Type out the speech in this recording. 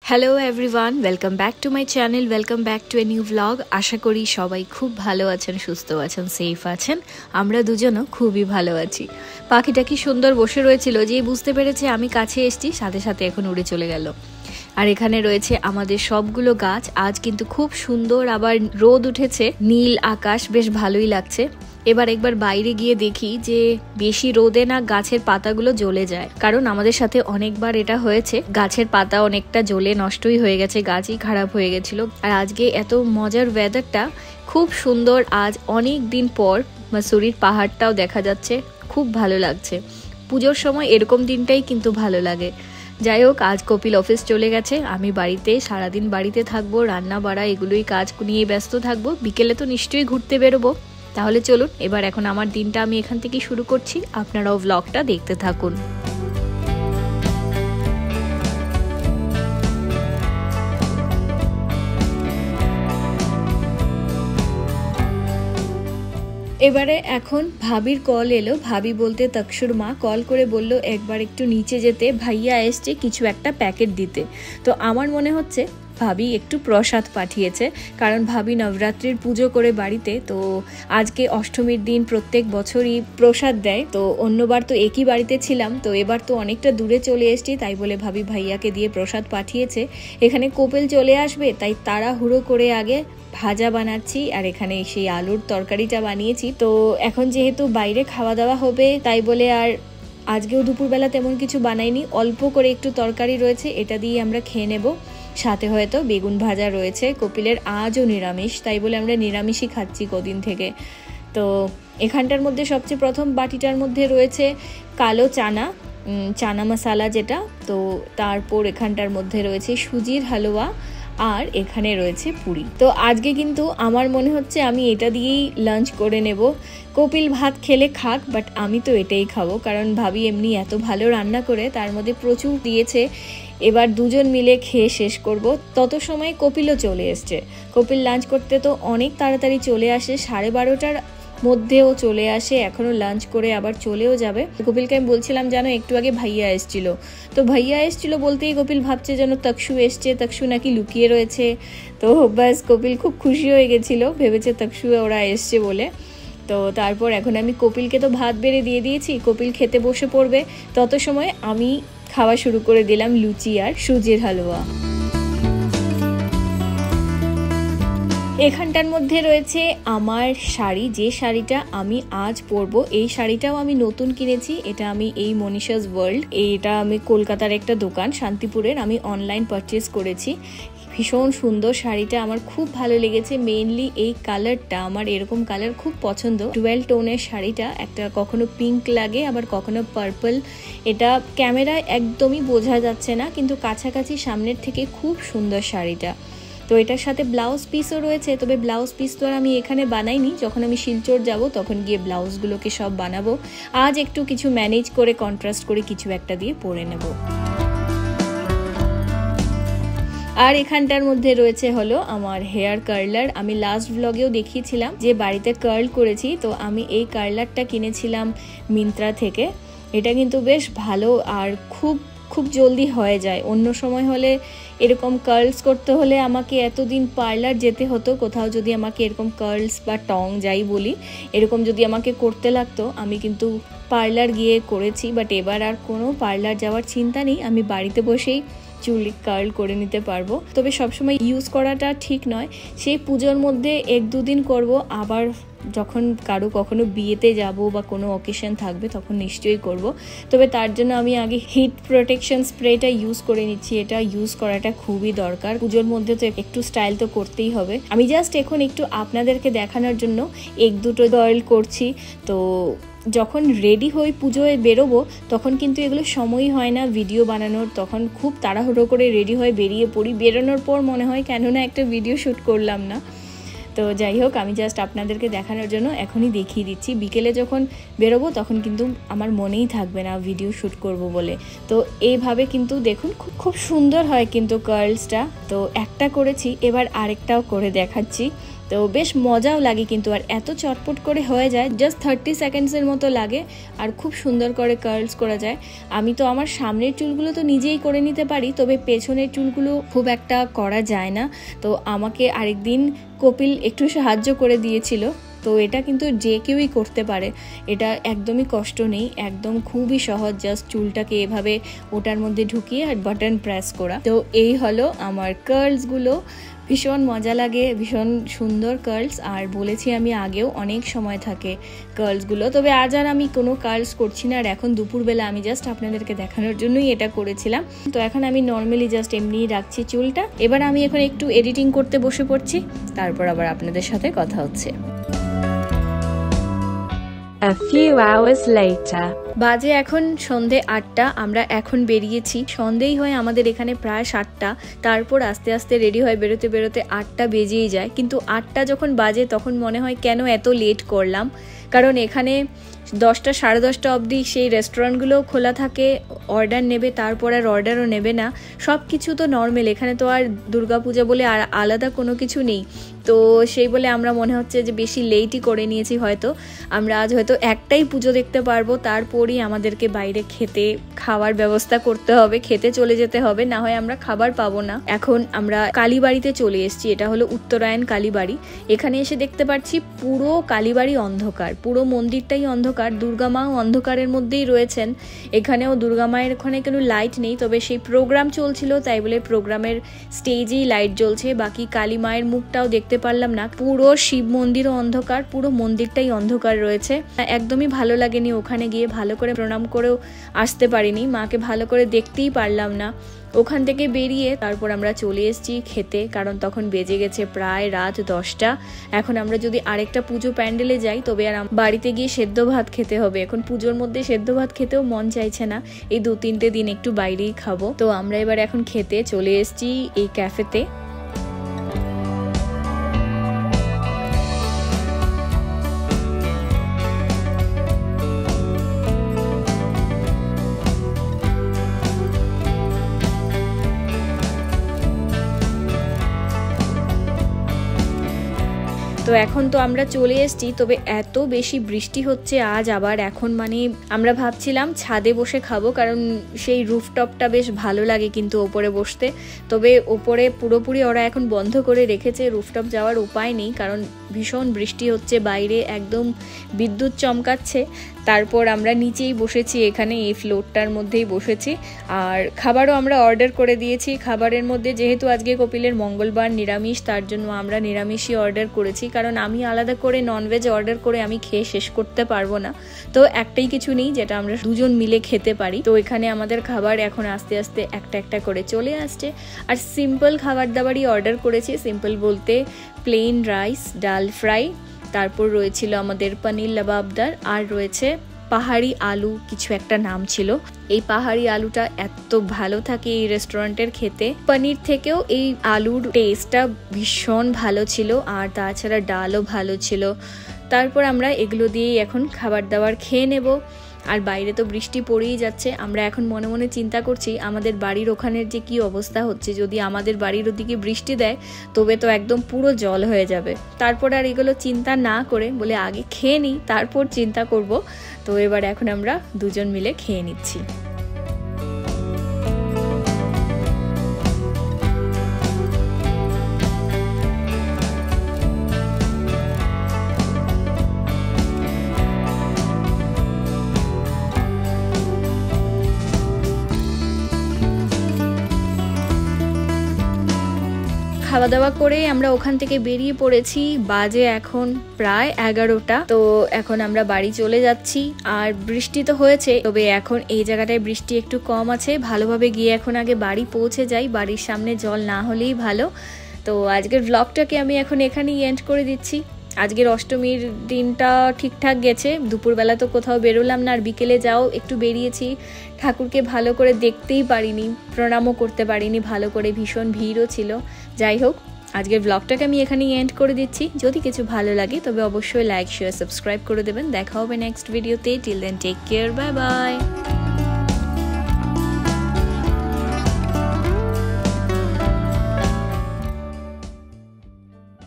Hello everyone, welcome back to my channel, welcome back to a new vlog. আশা করি সবাই খুব ভালো আছেন, সুস্থ আছেন, সেফ আছেন। আমরা দুজনও খুবই ভালো আছি। পাখিটা কি সুন্দর বসে রয়েছিল, যে বুঝতে পেরেছে আমি কাছে এসেছি সাথে সাথে এখন উড়ে চলে গেল। আর এখানে রয়েছে আমাদের সবগুলো গাছ। আজ কিন্তু খুব সুন্দর, আবার রোদ উঠেছে, নীল আকাশ, বেশ ভালোই লাগছে। এবার একবার বাইরে গিয়ে দেখি যে বেশি রোদে না গাছের পাতাগুলো জ্বলে যায়, কারণ আমাদের সাথে অনেকবার এটা হয়েছে, গাছের পাতা অনেকটা জ্বলে নষ্টই হয়ে গেছে, গাছই খারাপ হয়ে গেছিল। আর আজকে এত মজার ওয়েদারটা খুব সুন্দর। আজ অনেক দিন পর মাসুরির পাহাড়টাও দেখা যাচ্ছে, খুব ভালো লাগছে। পুজোর সময় এরকম দিনটাই কিন্তু ভালো লাগে। যাই হোক, আজ কপিল অফিস চলে গেছে, আমি বাড়িতে সারাদিন বাড়িতে থাকবো, রান্না বাড়া এগুলোই কাজ নিয়ে ব্যস্ত থাকবো। বিকেলে তো নিশ্চয়ই ঘুরতে বেরোবো। তাহলে চলুন এবার এখন আমার দিনটা আমি এখান থেকে শুরু করছি, আপনারাও ভ্লগটা দেখতে থাকুন। এবারে এখন ভাবির কল এলো, ভাবি বলতে তকসুর মা কল করে বলল একবার একটু নিচে যেতে, ভাইয়া এসছে কিছু একটা প্যাকেট দিতে। তো আমার মনে হচ্ছে ভাবি একটু প্রসাদ পাঠিয়েছে, কারণ ভাবি নবরাত্রির পুজো করে বাড়িতে, তো আজকে অষ্টমীর দিন প্রত্যেক বছরই প্রসাদ দেয়। তো অন্যবার তো একই বাড়িতে ছিলাম, তো এবার তো অনেকটা দূরে চলে এসেছি, তাই বলে ভাবি ভাইয়াকে দিয়ে প্রসাদ পাঠিয়েছে। এখানে কোপেল চলে আসবে, তাই তাড়াহুড়ো করে আগে ভাজা বানাচ্ছি, আর এখানে সেই আলুর তরকারিটা বানিয়েছি। তো এখন যেহেতু বাইরে খাওয়া দাওয়া হবে, তাই বলে আর আজকেও দুপুরবেলা তেমন কিছু বানাইনি, অল্প করে একটু তরকারি রয়েছে, এটা দিয়ে আমরা খেয়ে নেব। সাথে হয়তো বেগুন ভাজা রয়েছে। কপিলের আজও নিরামিষ, তাই বলে আমরা নিরামিষই খাচ্ছি কদিন থেকে। তো এখানটার মধ্যে সবচেয়ে প্রথম বাটিটার মধ্যে রয়েছে কালো চানা মশালা যেটা, তো তারপর এখানটার মধ্যে রয়েছে সুজির হালুয়া, আর এখানে রয়েছে পুরি। তো আজকে কিন্তু আমার মনে হচ্ছে আমি এটা দিয়েই লাঞ্চ করে নেব। কপিল ভাত খেলে খাক, বাট আমি তো এটাই খাবো, কারণ ভাবি এমনি এত ভালো রান্না করে, তার মধ্যে প্রচুর দিয়েছে। এবার দুজন মিলে খেয়ে শেষ করব। তত সময় কপিলও চলে এসছে। কপিল লাঞ্চ করতে তো অনেক তাড়াতাড়ি চলে আসে, 12:30টার মধ্যেও চলে আসে, এখনও লাঞ্চ করে আবার চলেও যাবে। কপিলকে আমি বলছিলাম জানো একটু আগে ভাইয়া এসছিল, তো ভাইয়া এসছিল বলতেই কপিল ভাবছে যেন তকসু এসছে, তকসু নাকি লুকিয়ে রয়েছে। তো ব্যাস কপিল খুব খুশি হয়ে গেছিল, ভেবেছে তকসু ওরা এসছে বলে। তো তারপর এখন আমি কপিলকে তো ভাত বেড়ে দিয়ে দিয়েছি, কপিল খেতে বসে পড়বে, তত সময় আমি খাওয়া শুরু করে দিলাম লুচি আর সুজির হালুয়া। এখানটার মধ্যে রয়েছে আমার শাড়ি, যে শাড়িটা আমি আজ পরবো। এই শাড়িটাও আমি নতুন কিনেছি, এটা আমি এই মনীষাস ওয়ার্ল্ড, এটা আমি কলকাতার একটা দোকান শান্তিপুরের, আমি অনলাইন পারচেস করেছি। ভীষণ সুন্দর শাড়িটা, আমার খুব ভালো লেগেছে। মেইনলি এই কালারটা, আমার এরকম কালার খুব পছন্দ। 12 টোনের শাড়িটা, একটা কখনো পিঙ্ক লাগে আবার কখনো পার্পল। এটা ক্যামেরায় একদমই বোঝা যাচ্ছে না, কিন্তু কাছাকাছি সামনের থেকে খুব সুন্দর শাড়িটা। তো এটার সাথে ব্লাউজ পিসও রয়েছে, তবে ব্লাউজ পিস তো আর আমি এখানে বানাইনি, যখন আমি শিলচর যাব তখন গিয়ে ব্লাউজগুলোকে সব বানাবো। আজ একটু কিছু ম্যানেজ করে কন্ট্রাস্ট করে কিছু একটা দিয়ে পরে নেব। আর এখানটার মধ্যে রয়েছে হলো আমার হেয়ার কার্লার। আমি লাস্ট ব্লগেও দেখিয়েছিলাম যে বাড়িতে কার্ল করেছি, তো আমি এই কার্লারটা কিনেছিলাম মিন্ত্রা থেকে। এটা কিন্তু বেশ ভালো, আর খুব খুব জলদি হয়ে যায়। অন্য সময় হলে এরকম কার্লস করতে হলে আমাকে এতদিন পার্লার যেতে হতো, কোথাও যদি আমাকে এরকম কার্লস বা টং যাই বলি এরকম যদি আমাকে করতে লাগতো, আমি কিন্তু পার্লার গিয়ে করেছি। বাট এবার আর কোনো পার্লার যাওয়ার চিন্তা নেই, আমি বাড়িতে বসেই চুল কার্ল করে নিতে পারবো। তবে সবসময় ইউজ করাটা ঠিক নয়, সেই পুজোর মধ্যে 1-2 দিন করব, আবার যখন কারো কখনো বিয়েতে যাব বা কোনো অকেশন থাকবে তখন নিশ্চয়ই করব। তবে তার জন্য আমি আগে হিট প্রোটেকশন স্প্রেটা ইউজ করে নিচ্ছি, এটা ইউজ করাটা খুবই দরকার। পুজোর মধ্যে তো একটু স্টাইল তো করতেই হবে। আমি জাস্ট এখন একটু আপনাদেরকে দেখানোর জন্য 1-2টো কার্ল করছি। তো যখন রেডি হয়ে পুজোয় বেরোবো তখন কিন্তু এগুলো সময়ই হয় না ভিডিও বানানোর, তখন খুব তাড়াহুড়ো করে রেডি হয়ে বেরিয়ে পড়ি। বেরোনোর পর মনে হয় কেন না একটা ভিডিও শ্যুট করলাম না। তো যাই হোক, আমি জাস্ট আপনাদেরকে দেখানোর জন্য এখনই দেখিয়ে দিচ্ছি। বিকেলে যখন বেরোবো তখন কিন্তু আমার মনেই থাকবে না ভিডিও শ্যুট করব বলে। তো এইভাবে কিন্তু দেখুন খুব খুব সুন্দর হয় কিন্তু কার্লসটা। তো একটা করেছি, এবার আরেকটাও করে দেখাচ্ছি। তো বেশ মজাও লাগে কিন্তু, আর এত চটপট করে হয়ে যায়, জাস্ট 30 সেকেন্ডসের মতো লাগে আর খুব সুন্দর করে কার্লস করা যায়। আমি তো আমার সামনের চুলগুলো তো নিজেই করে নিতে পারি, তবে পেছনের চুলগুলো খুব একটা করা যায় না। তো আমাকে আরেকদিন কপিল একটু সাহায্য করে দিয়েছিল। তো এটা কিন্তু যে কেউই করতে পারে, এটা একদমই কষ্ট নেই, একদম খুবই সহজ, জাস্ট চুলটাকে এভাবে ওটার মধ্যে ঢুকিয়ে আর বাটন প্রেস করা। তো এই হলো আমার কার্লসগুলো, ভীষণ মজা লাগে, ভীষণ সুন্দর কার্লস। আর বলেছি আমি আগেও অনেক সময় থাকে কার্লসগুলো, তবে আজ আর আমি কোনো কার্লস করছি না। আর এখন দুপুরবেলা আমি জাস্ট আপনাদেরকে দেখানোর জন্যই এটা করেছিলাম। তো এখন আমি নর্মালি জাস্ট এমনিই রাখছি চুলটা। এবার আমি এখন একটু এডিটিং করতে বসে পড়ছি, তারপর আবার আপনাদের সাথে কথা হচ্ছে। A few hours later. বাজে এখন সন্ধে 8টা, আমরা এখন বেরিয়েছি। সন্ধেই হয় আমাদের এখানে প্রায় 7টা, তারপর আস্তে আস্তে রেডি হয়ে বেরোতে বেরোতে 8টা বেজেই যায়। কিন্তু 8টা যখন বাজে তখন মনে হয় কেন এত লেট করলাম, কারণ এখানে 10টা সাড়ে 10টা অবধি সেই রেস্টুরেন্টগুলোও খোলা থাকে, অর্ডার নেবে, তারপর আর অর্ডারও নেবে না, সব কিছু তো নর্মাল। এখানে তো আর দুর্গাপূজা বলে আর আলাদা কোনো কিছু নেই। তো সেই বলে আমরা মনে হচ্ছে যে বেশি লেটই করে নিয়েছি, হয়তো আমরা আজ হয়তো একটাই পুজো দেখতে পারবো, তারপরই আমাদেরকে বাইরে খাওয়ার ব্যবস্থা করতে হবে, খেতে চলে যেতে হবে, না হয় আমরা খাবার পাবো না। এখন আমরা কালীবাড়িতে চলে এসেছি, এটা হলো উত্তরায়ণ কালীবাড়ি। এখানে এসে দেখতে পাচ্ছি পুরো কালীবাড়ি অন্ধকার, পুরো মন্দিরটাই অন্ধকার, দুর্গা মাও অন্ধকারের মধ্যেই রয়েছেন। এখানেও দুর্গা মায়ের ওখানে কোনো লাইট নেই, তবে সেই প্রোগ্রাম চলছিল তাই বলে প্রোগ্রামের স্টেজেই লাইট জ্বলছে, বাকি কালী মায়ের মুখটাও দেখতে পারলাম না। পুরো শিব মন্দিরও অন্ধকার, পুরো মন্দিরটাই অন্ধকার রয়েছে। একদমই ভালো লাগেনি, ওখানে গিয়ে ভালো করে প্রণাম করেও আসতে পারিনি, মাকে ভালো করে দেখতেই পারলাম না। ওখান থেকে বেরিয়ে তারপর আমরা চলে এসেছি খেতে, কারণ তখন বেজে গেছে প্রায় রাত 10টা। এখন আমরা যদি আরেকটা পুজো প্যান্ডেলে যাই তবে আর বাড়িতে গিয়ে সেদ্ধ ভাত খেতে হবে। এখন পুজোর মধ্যে সেদ্ধ ভাত খেতেও মন চাইছে না, এই 2-3টে দিন একটু বাইরেই খাবো। তো আমরা এবার এখন খেতে চলে এসেছি এই ক্যাফেতে। তো এখন তো আমরা চলে এসেছি, তবে এত বেশি বৃষ্টি হচ্ছে আজ আবার। এখন মানে আমরা ভাবছিলাম ছাদে বসে খাবো, কারণ সেই রুফটপটা বেশ ভালো লাগে কিন্তু ওপরে বসতে, তবে ওপরে পুরোপুরি ওরা এখন বন্ধ করে রেখেছে, রুফটপ যাওয়ার উপায় নেই, কারণ ভীষণ বৃষ্টি হচ্ছে বাইরে, একদম বিদ্যুৎ চমকাচ্ছে। তারপর আমরা নিচেই বসেছি, এখানে এই ফ্লোরটার মধ্যেই বসেছি। আর খাবারও আমরা অর্ডার করে দিয়েছি। খাবারের মধ্যে যেহেতু আজকে কপিলের মঙ্গলবার নিরামিষ, তার জন্য আমরা নিরামিষই অর্ডার করেছি, কারণ আমি আলাদা করে ননভেজ অর্ডার করে আমি খেয়ে শেষ করতে পারবো না। তো একটাই কিছু নেই যেটা আমরা দুজন মিলে খেতে পারি। তো এখানে আমাদের খাবার এখন আস্তে আস্তে একটা একটা করে চলে আসছে। আর সিম্পল খাবার দাবারই অর্ডার করেছি। সিম্পল বলতে প্লেন রাইস, ডাল ফ্রাই, তারপর রয়েছিল আমাদের পনির লাবাবদার, আর রয়েছে পাহাড়ি আলু কিছু একটা নাম ছিল। এই পাহাড়ি আলুটা এত ভালো থাকে এই রেস্টুরেন্টের খেতে, পনির থেকেও এই আলুর টেস্টটা ভীষণ ভালো ছিল, আর তাছাড়া ডালও ভালো ছিল। তারপর আমরা এগুলো দিয়েই এখন খাবার দাবার খেয়ে নেব। আর বাইরে তো বৃষ্টি পড়েই যাচ্ছে। আমরা এখন মনে মনে চিন্তা করছি আমাদের বাড়ির ওখানের যে কি অবস্থা হচ্ছে, যদি আমাদের বাড়ির ওদিকে বৃষ্টি দেয় তবে তো একদম পুরো জল হয়ে যাবে। তারপর আর এগুলো চিন্তা না করে বলে আগে খেয়ে নিই, তারপর চিন্তা করব। তো এবার এখন আমরা দুজন মিলে খেয়ে নিচ্ছি। খাওয়া দাওয়া করে আমরা ওখান থেকে বেরিয়ে পড়েছি। বাজে এখন প্রায় 11টা। তো এখন আমরা বাড়ি চলে যাচ্ছি। আর বৃষ্টি তো হয়েছে, তবে এখন এই জায়গাটায় বৃষ্টি একটু কম আছে। ভালোভাবে গিয়ে এখন আগে বাড়ি পৌঁছে যাই, বাড়ির সামনে জল না হলেই ভালো। তো আজকের ব্লগটাকে আমি এখন এখানেই এন্ড করে দিচ্ছি। আজকের অষ্টমীর দিনটা ঠিকঠাক গেছে। দুপুরবেলা তো কোথাও বেরোলাম না, আর বিকেলে যাও একটু বেরিয়েছি। ঠাকুরকে ভালো করে দেখতেই পারিনি, প্রণামও করতে পারিনি ভালো করে, ভীষণ ভিড়ও ছিল। যাই হোক, আজকের ব্লগটাকে আমি এখানেই এন্ড করে দিচ্ছি। যদি কিছু ভালো লাগে তবে অবশ্যই লাইক, শেয়ার, সাবস্ক্রাইব করে দেবেন। দেখা হবে নেক্সট ভিডিওতে। Till then take care, bye by.